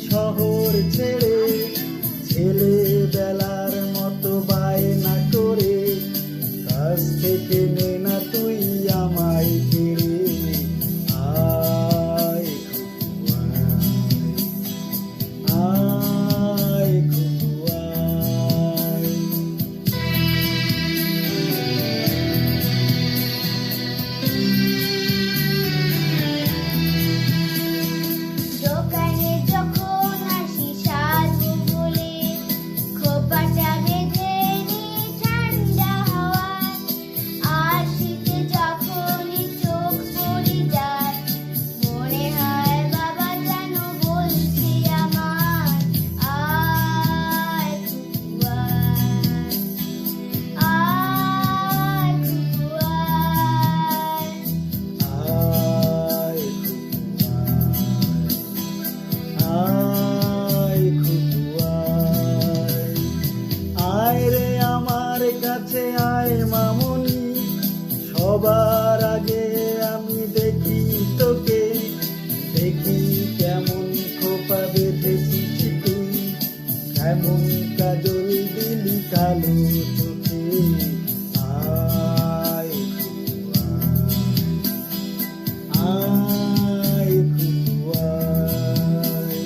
শহর ছেড়ে, ছেলেবেলার মতো বায়না করে, কাছ থেকে নে না তুই আমায় কেড়ে। আয় আয় খুকু আয়। দোকানে যখন আসি সাজবো বলে, খোঁপাটা বেঁধে নিই ঠান্ডা হাওয়ায়। আর শীতে যখনই চোখ পড়ে যায়, মনে হয় বাবা যেন বলছে আমার, আয় খুকু আয়, আয় খুকু আয়। আয় খুকু আয়। আয় রে আমার কাছে আয় মামনি, সবার আগে আমি দেখি তোকে। দেখি কেমন খোপা বেঁধেছিস তুই, কেমন কাজল দিলি কালো চোখে। আয় খুকু আয়, আয় খুকু আয়।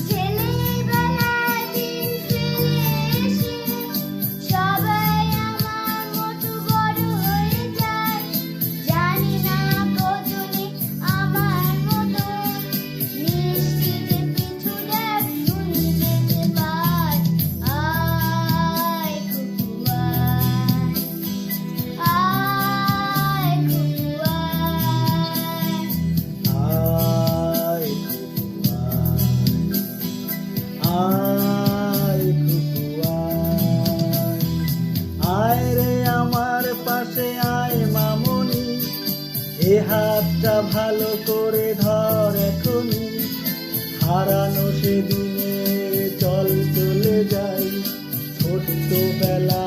ছেলেবেলার দিন ফিরে এসে সবাই আমার মতো বড় হয়ে যায়। জানি না কতদিনে আমার মতো মিষ্টিতে পিছু ডাক শুনি যেতে পাই। আয় খুকু আয়, আয় খুকু আয়। আয় খুকু আয়, আয় খুকু আয়। আয় রে আমার পাশে আয় মামনি, এ হাতটা ভালো করে ধর এখনি। হারানো সেদিনে চল চলে যাই ছোট্টবেলা